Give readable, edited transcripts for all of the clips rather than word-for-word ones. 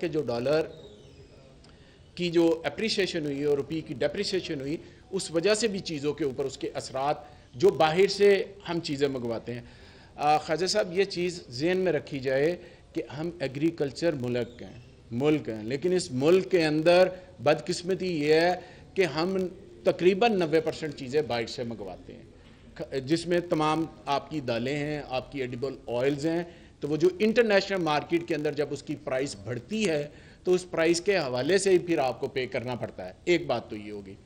कि जो डॉलर की जो अप्रिसिएशन हुई और रुपये की डेप्रिसिएशन हुई, उस वजह से भी चीज़ों के ऊपर उसके असरात जो बाहर से हम चीज़ें मंगवाते हैं। ख्वाजा साहब, ये चीज़ ज़हन में रखी जाए कि हम एग्रीकल्चर मुल्क हैं, लेकिन इस मुल्क के अंदर बदकिस्मती ये है कि हम तकरीबन 90% चीज़ें बाहर से मंगवाते हैं, जिसमें तमाम आपकी दालें हैं, आपकी एडिबल ऑयल्स हैं। तो वो जो इंटरनेशनल मार्केट के अंदर जब उसकी प्राइस बढ़ती है तो उस प्राइस के हवाले से ही फिर आपको पे करना पड़ता है। एक बात तो ये होगी।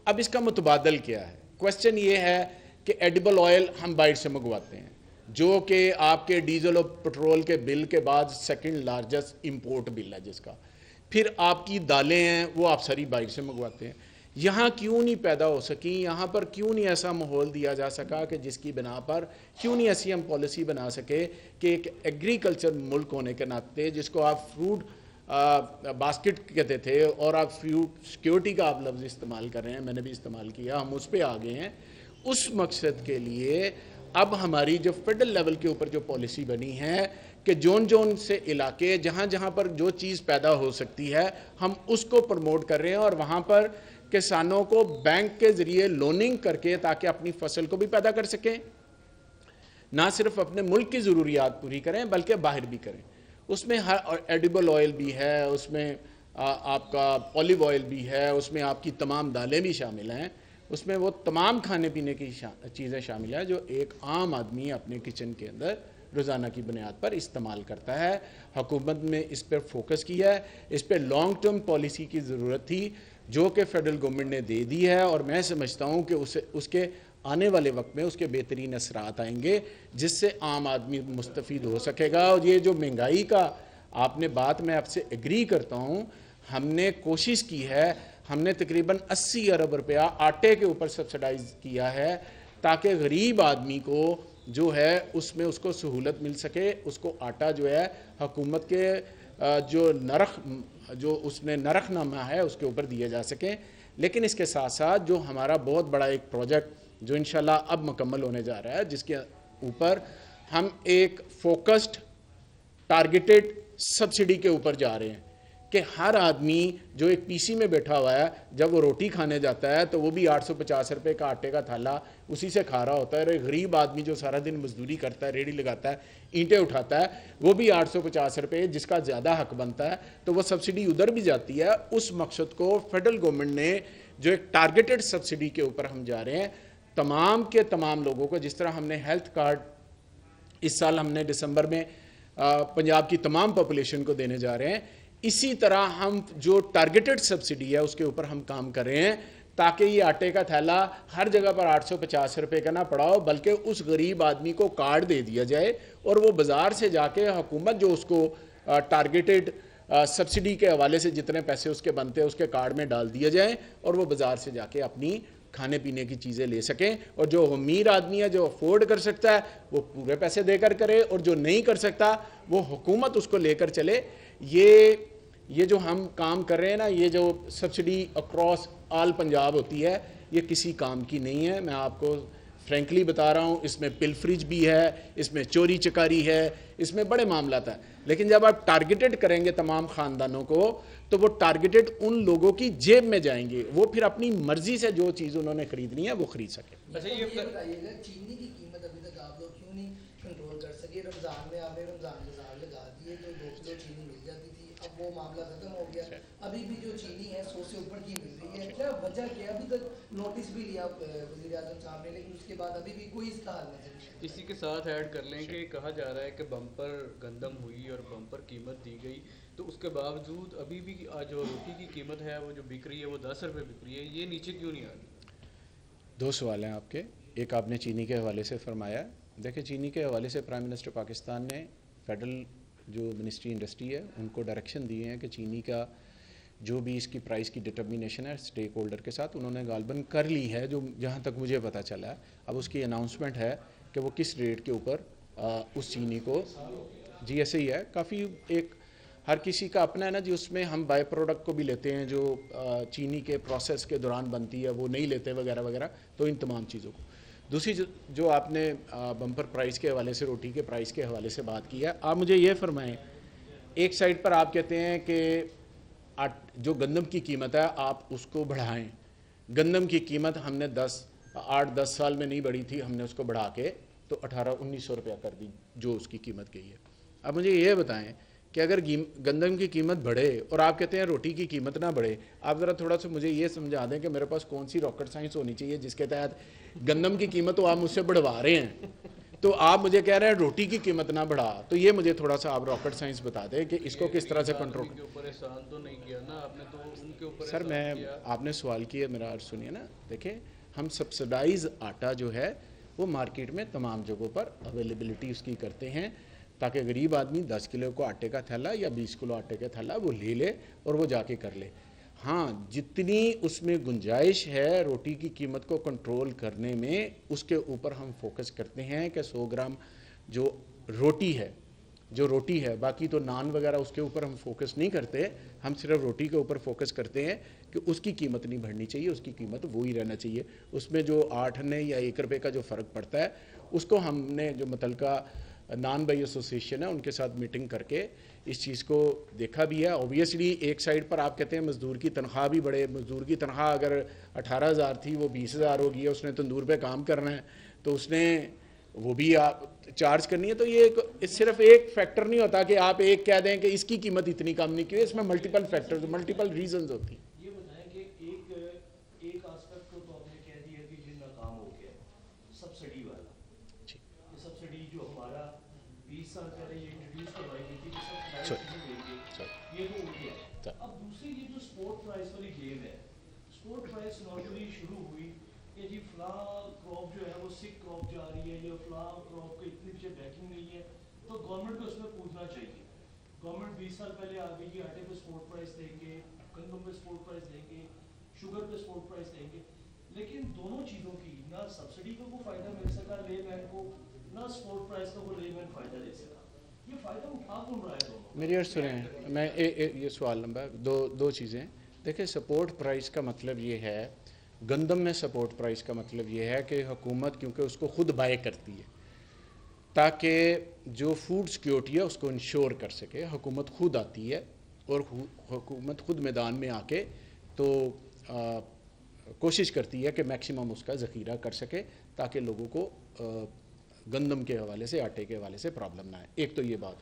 अब इसका मुतबादल क्या है? क्वेश्चन ये है कि एडिबल ऑयल हम बाहर से मंगवाते हैं, जो कि आपके डीजल और पेट्रोल के बिल के बाद सेकंड लार्जेस्ट इंपोर्ट बिल है जिसका। फिर आपकी दालें हैं वो आप सारी बाहर से मंगवाते हैं। यहाँ क्यों नहीं पैदा हो सकी? यहाँ पर क्यों नहीं ऐसा माहौल दिया जा सका कि जिसकी बिना पर क्यों नहीं ऐसी हम पॉलिसी बना सके कि एक एग्रीकल्चर मुल्क होने के नाते, जिसको आप फ्रूट बास्केट कहते थे और आप फ्रूट सिक्योरिटी का आप लफ्ज़ इस्तेमाल कर रहे हैं, मैंने भी इस्तेमाल किया, हम उस पर आ गए हैं। उस मकसद के लिए अब हमारी जो फेडरल लेवल के ऊपर जो पॉलिसी बनी है कि जोन से इलाके जहाँ जहाँ पर जो चीज़ पैदा हो सकती है हम उसको प्रमोट कर रहे हैं, और वहाँ पर किसानों को बैंक के ज़रिए लोनिंग करके ताकि अपनी फसल को भी पैदा कर सकें, ना सिर्फ अपने मुल्क की ज़रूरियात पूरी करें बल्कि बाहर भी करें। उसमें हर एडिबल ऑयल भी है, उसमें आपका ऑलिव ऑयल भी है, उसमें आपकी तमाम दालें भी शामिल हैं, उसमें वो तमाम खाने पीने की चीज़ें शामिल हैं जो एक आम आदमी अपने किचन के अंदर रोज़ाना की बुनियाद पर इस्तेमाल करता है। हुकूमत ने इस पर फोकस किया है, इस पर लॉन्ग टर्म पॉलिसी की ज़रूरत थी जो कि फेडरल गवर्नमेंट ने दे दी है, और मैं समझता हूँ कि उसके आने वाले वक्त में उसके बेहतरीन असरात आएंगे जिससे आम आदमी मुस्तफ़ीद हो सकेगा। और ये जो महंगाई का आपने बात, मैं आपसे एग्री करता हूँ। हमने कोशिश की है, हमने तकरीबन 80 अरब रुपया आटे के ऊपर सब्सिडाइज किया है ताकि गरीब आदमी को जो है उसमें उसको सहूलत मिल सके। उसको आटा जो है हुकूमत के जो उसने नरखनामा है उसके ऊपर दिया जा सके। लेकिन इसके साथ साथ जो हमारा बहुत बड़ा एक प्रोजेक्ट जो इंशाल्लाह अब मुकम्मल होने जा रहा है, जिसके ऊपर हम एक फोकस्ड टारगेटेड सब्सिडी के ऊपर जा रहे हैं कि हर आदमी जो एक पीसी में बैठा हुआ है, जब वो रोटी खाने जाता है तो वो भी 850 रुपये का आटे का थाला उसी से खा रहा होता है। और एक गरीब आदमी जो सारा दिन मजदूरी करता है, रेडी लगाता है, ईंटें उठाता है, वो भी 850 रुपये, जिसका ज़्यादा हक बनता है, तो वो सब्सिडी उधर भी जाती है। उस मकसद को फेडरल गवर्नमेंट ने जो एक टारगेटेड सब्सिडी के ऊपर हम जा रहे हैं, तमाम के तमाम लोगों को, जिस तरह हमने हेल्थ कार्ड इस साल हमने दिसंबर में पंजाब की तमाम पॉपुलेशन को देने जा रहे हैं, इसी तरह हम जो टारगेटेड सब्सिडी है उसके ऊपर हम काम कर रहे हैं ताकि ये आटे का थैला हर जगह पर 850 रुपये का ना पड़ा हो, बल्कि उस गरीब आदमी को कार्ड दे दिया जाए और वो बाज़ार से जाके हुकूमत जो उसको टारगेटेड सब्सिडी के हवाले से जितने पैसे उसके बनते हैं उसके कार्ड में डाल दिए जाएँ और वो बाज़ार से जाके अपनी खाने पीने की चीज़ें ले सकें। और जो अमीर आदमी है, जो अफोर्ड कर सकता है, वो पूरे पैसे देकर करे, और जो नहीं कर सकता वो हुकूमत उसको लेकर चले। ये जो हम काम कर रहे हैं ना, ये जो सब्सिडी अक्रॉस ऑल पंजाब होती है, ये किसी काम की नहीं है। मैं आपको फ्रेंकली बता रहा हूँ, इसमें पिलफरिज भी है, इसमें चोरी चकारी है, इसमें बड़े मामलात हैं। लेकिन जब आप टारगेटेड करेंगे तमाम ख़ानदानों को, तो वो टारगेटेड उन लोगों की जेब में जाएंगे, वो फिर अपनी मर्जी से जो चीज़ उन्होंने खरीदनी है वो खरीद सके। अच्छा, ये बताइएगा, चीनी की कीमत अभी तक आप लोग क्यों नहीं कंट्रोल कर सके? रमज़ान में आपने रमज़ान बाजार लगा दिए तो 2 किलो चीनी मिल जाती थी, अब वो मामला खत्म हो गया। अभी भी जो चीनी है 100 से ऊपर की मिल रही है, क्या वजह क्या? अभी तक नोटिस भी लिया वज़ीर आज़म साहब ने, लेकिन उसके बाद अभी भी कोई इसका हल नहीं। इसी के साथ ऐड कर लें कि कहा जा रहा है कि बम्पर गंदम हुई और बम्पर कीमत दी गई, तो उसके बावजूद अभी भी जो रोटी की कीमत है वो जो बिक रही है वो 10 रुपये बिक रही है, ये नीचे क्यों नहीं आ रही? 2 सवाल हैं आपके। एक आपने चीनी के हवाले से फरमाया। देखिए, चीनी के हवाले से प्राइम मिनिस्टर पाकिस्तान ने फेडरल जो मिनिस्ट्री इंडस्ट्री है उनको डायरेक्शन दिए हैं कि चीनी का जो भी इसकी प्राइस की डिटर्मिनेशन है स्टेक होल्डर के साथ उन्होंने गालबन कर ली है, जो जहाँ तक मुझे पता चला है। अब उसकी अनाउंसमेंट है कि वो किस रेट के ऊपर उस चीनी को, जी ऐसे ही है, काफ़ी एक हर किसी का अपना है ना जी, उसमें हम बाय प्रोडक्ट को भी लेते हैं जो चीनी के प्रोसेस के दौरान बनती है, वो नहीं लेते वगैरह वगैरह, तो इन तमाम चीज़ों को। दूसरी जो आपने बम्पर प्राइस के हवाले से, रोटी के प्राइस के हवाले से बात की है, आप मुझे ये फरमाएं एक साइड पर आप कहते हैं कि जो गंदम की कीमत है आप उसको बढ़ाएं। गंदम की कीमत हमने 8-10 साल में नहीं बढ़ी थी, हमने उसको बढ़ा के तो 1800-1900 रुपया कर दी जो उसकी कीमत गई है। अब मुझे ये बताएं कि अगर गंदम की कीमत बढ़े और आप कहते हैं रोटी की कीमत ना बढ़े, आप ज़रा थोड़ा सा मुझे ये समझा दें कि मेरे पास कौन सी रॉकेट साइंस होनी चाहिए जिसके तहत गंदम की कीमत तो आप मुझसे बढ़वा रहे हैं, तो आप मुझे कह रहे हैं रोटी की कीमत ना बढ़ा। तो ये मुझे थोड़ा सा आप रॉकेट साइंस बता दें कि इसको किस तरह से कंट्रोल। तो नहीं किया ना आपने, तो उनके ऊपर सर मैं आपने सवाल किया, मेरा अर्ज सुनिए ना। देखें, हम सब्सिडाइज आटा जो है वो मार्केट में तमाम जगहों पर अवेलेबिलिटी उसकी करते हैं ताकि गरीब आदमी 10 किलो को आटे का थैला या 20 किलो आटे का थैला वो ले ले और वो जाके कर ले। हाँ, जितनी उसमें गुंजाइश है रोटी की कीमत को कंट्रोल करने में, उसके ऊपर हम फोकस करते हैं कि 100 ग्राम जो रोटी है, बाकी तो नान वगैरह उसके ऊपर हम फोकस नहीं करते, हम सिर्फ रोटी के ऊपर फोकस करते हैं कि उसकी कीमत नहीं बढ़नी चाहिए, उसकी कीमत वो ही रहना चाहिए। उसमें जो 8 आने या 1 रुपये का जो फ़र्क पड़ता है उसको हमने जो मुतलका नॉन बाई एसोसिएशन है उनके साथ मीटिंग करके इस चीज़ को देखा भी है। ऑब्वियसली एक साइड पर आप कहते हैं मज़दूर की तनख्वाह भी बढ़े, मज़दूर की तनख्वाह अगर 18,000 थी वो 20,000 हो गई है, उसने तंदूर पे काम करना है तो उसने वो भी आप चार्ज करनी है। तो ये सिर्फ एक फैक्टर नहीं होता कि आप एक कह दें कि इसकी कीमत इतनी कम नहीं की, इसमें मल्टीपल फैक्टर्स, मल्टीपल रीजंस होती हैं। ये बताएं कि एक आस्पेक्ट को तो आपने कह दिया कि ये नाकाम हो गया, सब्सिडी वाला। ये सब्सिडी जो हमारा 20 साल पहले ये इंट्रोड्यूस करवाई गई थी कि सब्सिडी देंगे, ये तो हो गया। अब दूसरी ये जो स्पोर्ट प्राइस वाली गेम है, स्पोर्ट प्राइस नॉर्मली शुरू हुई कि जी फला क्रॉप जो है वो सिक क्रॉप जा रही है या फला क्रॉप को इतनी पीछे बैकिंग नहीं है, तो गवर्नमेंट को उसमें पूछना चाहिए। गवर्नमेंट 20 साल पहले आ गई कि आटे पे स्पोर्ट प्राइस देंगे, गंदम पे स्पोर्ट प्राइस देंगे, शुगर पे स्पोर्ट प्राइस देंगे, लेकिन दोनों चीज़ों की ना सब्सिडी को कोई फ़ायदा मिल सका लेमैन को, ना स्पोर्ट प्राइस का कोई लेमैन फ़ायदा ले सका। ये फ़ायदा उठा कौन रहा है दोनों? मेरी अर्ज़ सुनें, मैं ये सवाल नंबर दो चीज़ें देखिए। सपोर्ट प्राइस का मतलब ये है, गंदम में सपोर्ट प्राइस का मतलब ये है कि हुकूमत क्योंकि उसको खुद बाय करती है ताकि जो फूड सिक्योरिटी है उसको इंश्योर कर सके, हुकूमत खुद आती है और हुकूमत खुद मैदान में आके तो कोशिश करती है कि मैक्सिमम उसका ज़ख़ीरा कर सके ताकि लोगों को गंदम के हवाले से, आटे के हवाले से प्रॉब्लम ना आए। एक तो ये बात,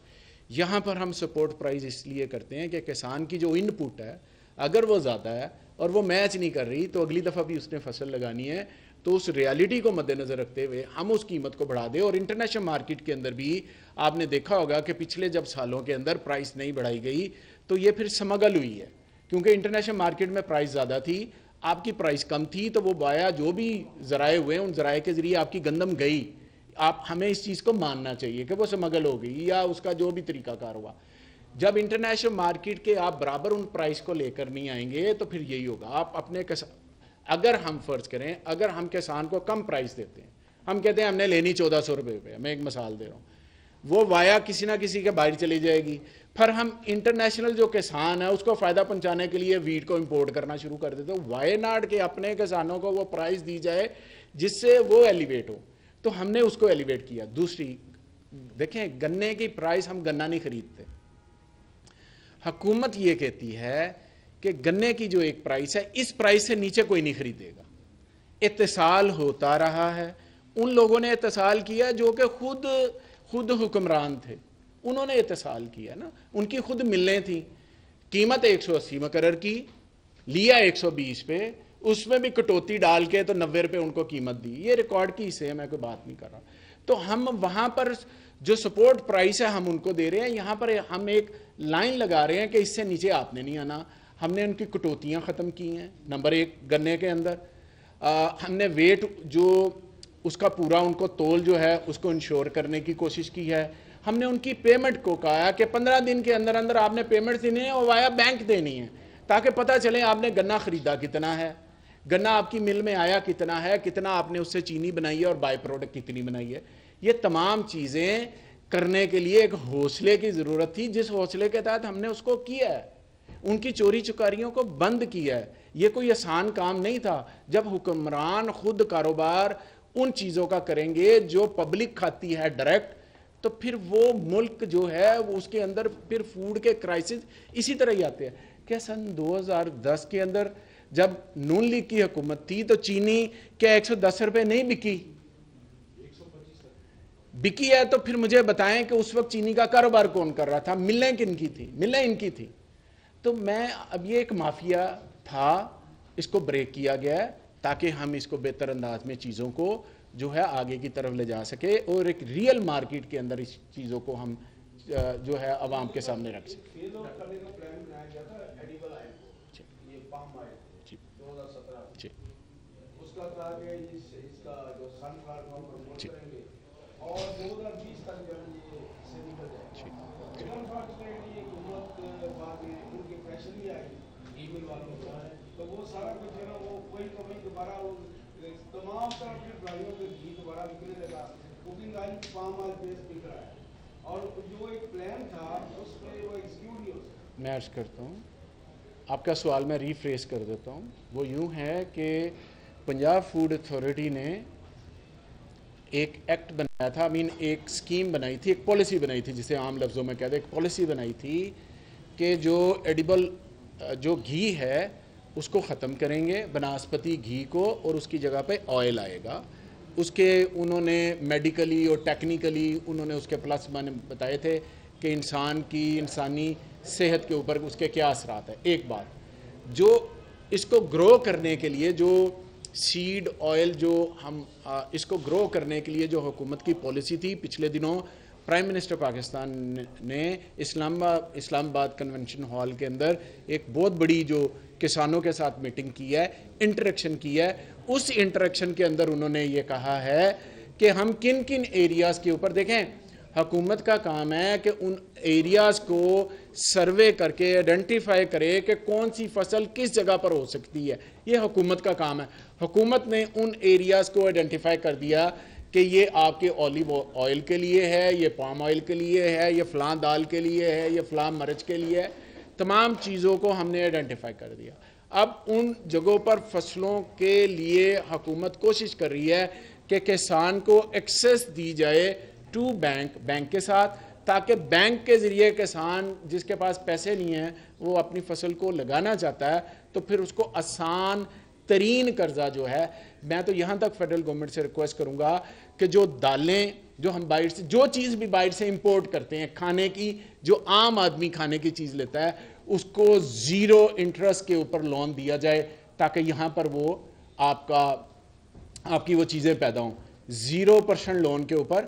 यहाँ पर हम सपोर्ट प्राइस इसलिए करते हैं कि किसान की जो इनपुट है अगर वो ज़्यादा है और वो मैच नहीं कर रही तो अगली दफ़ा भी उसने फसल लगानी है, तो उस रियलिटी को मद्देनज़र रखते हुए हम उस कीमत को बढ़ा दें। और इंटरनेशनल मार्केट के अंदर भी आपने देखा होगा कि पिछले जब सालों के अंदर प्राइस नहीं बढ़ाई गई तो ये फिर स्मगल हुई है, क्योंकि इंटरनेशनल मार्केट में प्राइस ज़्यादा थी, आपकी प्राइस कम थी, तो वो बाया जो भी ज़राए हुए उन ज़राए के ज़रिए आपकी गंदम गई। आप हमें इस चीज़ को मानना चाहिए कि वो स्मगल हो गई या उसका जो भी तरीकाकार हुआ। जब इंटरनेशनल मार्केट के आप बराबर उन प्राइस को लेकर नहीं आएंगे तो फिर यही होगा। आप अपने अगर हम फर्ज करें, अगर हम किसान को कम प्राइस देते हैं, हम कहते हैं हमने लेनी 1400 रुपये पे, मैं एक मिसाल दे रहा हूँ, वो वाया किसी ना किसी के बाहर चली जाएगी, फिर हम इंटरनेशनल जो किसान है उसको फ़ायदा पहुँचाने के लिए वीट को इम्पोर्ट करना शुरू कर देते हैं। वाई नॉट के अपने किसानों को वो प्राइस दी जाए जिससे वो एलिवेट हो, तो हमने उसको एलिवेट किया। दूसरी देखें, गन्ने की प्राइस, हम गन्ना नहीं खरीदते, हुकूमत ये कहती है कि गन्ने की जो एक प्राइस है इस प्राइस से नीचे कोई नहीं खरीदेगा। इत्तेसाल होता रहा है, उन लोगों ने इत्तेसाल किया जो कि खुद हुक्मरान थे, उन्होंने इत्तेसाल किया ना, उनकी खुद मिलें थी, कीमत 180 मुकर्रर की, लिया 120 पे, उसमें भी कटौती डाल के तो 90 रुपये उनको कीमत दी। ये रिकॉर्ड की हिस्से है, मैं कोई बात नहीं कर रहा। तो हम वहाँ पर जो सपोर्ट प्राइस है हम उनको दे रहे हैं, यहाँ पर हम एक लाइन लगा रहे हैं कि इससे नीचे आपने नहीं आना। हमने उनकी कटौतियाँ ख़त्म की हैं। नंबर 1, गन्ने के अंदर हमने वेट जो उसका पूरा उनको तोल जो है उसको इंश्योर करने की कोशिश की है। हमने उनकी पेमेंट को कहा कि 15 दिन के अंदर अंदर आपने पेमेंट देनी है और वाया बैंक देनी है, ताकि पता चले आपने गन्ना ख़रीदा कितना है, गन्ना आपकी मिल में आया कितना है, कितना आपने उससे चीनी बनाई है और बाई प्रोडक्ट कितनी बनाई है। ये तमाम चीज़ें करने के लिए एक हौसले की ज़रूरत थी, जिस हौसले के तहत हमने उसको किया है, उनकी चोरी चुकारियों को बंद किया है। ये कोई आसान काम नहीं था। जब हुक्मरान खुद कारोबार उन चीज़ों का करेंगे जो पब्लिक खाती है डायरेक्ट, तो फिर वो मुल्क जो है वो उसके अंदर फिर फूड के क्राइसिस इसी तरह ही आते हैं। क्या सन 2010 के अंदर जब नून लीग की हुकूमत थी तो चीनी क्या 110 रुपए नहीं बिकी? बिकी है। तो फिर मुझे बताएं कि उस वक्त चीनी का कारोबार कौन कर रहा था? मिलें किनकी थी? मिलें इनकी थी। तो मैं अब ये एक माफिया था, इसको ब्रेक किया गया है ताकि हम इसको बेहतर अंदाज में चीज़ों को जो है आगे की तरफ ले जा सके और एक रियल मार्केट के अंदर इस चीज़ों को हम जो है आवाम के सामने रख सके। उसका कहा गया इसका जो सनफ्लावर को हम प्रमोट करेंगे और 2020 तक जो है ये से निकल जाएगा। अनफॉर्चुनेटली हुकूमत बाद में उनके प्रेशर भी आई ईमेल वालों को, तो वो सारा कुछ है ना वो कोई कमी दोबारा वो तमाम तरह की ड्राइयों के घी दोबारा निकलने लगा। Cooking oil palm oil base बिक रहा है और जो एक प्लान था उस पर वो एग्जीक्यूट नहीं हो सकता। मैं अर्ज करता हूँ, आपका सवाल मैं रीफ्रेस कर देता हूँ। वो यूँ है कि पंजाब फूड अथॉरिटी ने एक एक्ट बनाया था, एक स्कीम बनाई थी, एक पॉलिसी बनाई थी, जिसे आम लफ्ज़ों में कहते हैं, एक पॉलिसी बनाई थी कि जो एडिबल जो घी है उसको ख़त्म करेंगे, बनास्पति घी को, और उसकी जगह पे ऑयल आएगा। उसके उन्होंने मेडिकली और टेक्निकली उन्होंने उसके प्लस मैंने बताए थे कि इंसानी सेहत के ऊपर उसके क्या असरात है। एक बात जो इसको ग्रो करने के लिए जो सीड ऑयल जो हम इसको ग्रो करने के लिए जो हुकूमत की पॉलिसी थी, पिछले दिनों प्राइम मिनिस्टर पाकिस्तान ने इस्लामाबाद कन्वेंशन हॉल के अंदर एक बहुत बड़ी जो किसानों के साथ मीटिंग की है, इंटरेक्शन की है। उस इंटरेक्शन के अंदर उन्होंने ये कहा है कि हम किन किन एरियाज़ के ऊपर, देखें हुकूमत का काम है कि उन एरियाज़ को सर्वे करके आइडेंटिफाई करे कि कौन सी फसल किस जगह पर हो सकती है। ये हुकूमत का काम है। हुकूमत ने उन एरियाज़ को आइडेंटिफाई कर दिया कि ये आपके ऑलिव ऑयल के लिए है, ये पाम ऑयल के लिए है, ये फ़लाँ दाल के लिए है, ये फ़लाँ मर्च के लिए है। तमाम चीज़ों को हमने आइडेंटिफाई कर दिया। अब उन जगहों पर फसलों के लिए हुकूमत कोशिश कर रही है कि किसान को एक्सेस दी जाए टू बैंक के साथ, ताकि बैंक के ज़रिए किसान जिसके पास पैसे नहीं हैं वो अपनी फसल को लगाना चाहता है तो फिर उसको आसान तरीन कर्जा जो है, मैं तो यहाँ तक फेडरल गवर्नमेंट से रिक्वेस्ट करूँगा कि जो दालें जो हम बाहर से, जो चीज़ भी बाहर से इंपोर्ट करते हैं खाने की, जो आम आदमी खाने की चीज़ लेता है, उसको ज़ीरो इंटरेस्ट के ऊपर लोन दिया जाए ताकि यहाँ पर वो आपकी वो चीज़ें पैदा हों 0% लोन के ऊपर,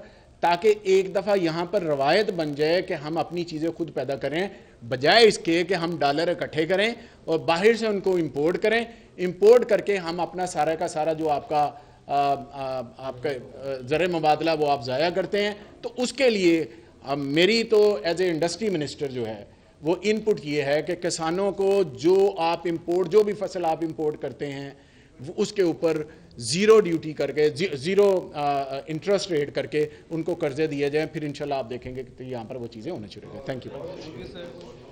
ताकि एक दफ़ा यहाँ पर रवायत बन जाए कि हम अपनी चीज़ें खुद पैदा करें, बजाय इसके कि हम डॉलर इकट्ठे करें और बाहर से उनको इंपोर्ट करें। इंपोर्ट करके हम अपना सारा का सारा जो आपका ज़र मुबादला वो आप ज़ाया करते हैं। तो उसके लिए मेरी तो एज ए इंडस्ट्री मिनिस्टर जो है वो इनपुट ये है कि किसानों को जो भी फसल आप इंपोर्ट करते हैं उसके ऊपर ज़ीरो ड्यूटी करके, ज़ीरो इंटरेस्ट रेट करके उनको कर्जे दिए जाएं। फिर इंशाल्लाह आप देखेंगे कि यहाँ पर वो चीज़ें होने शुरू हो गए। Thank you.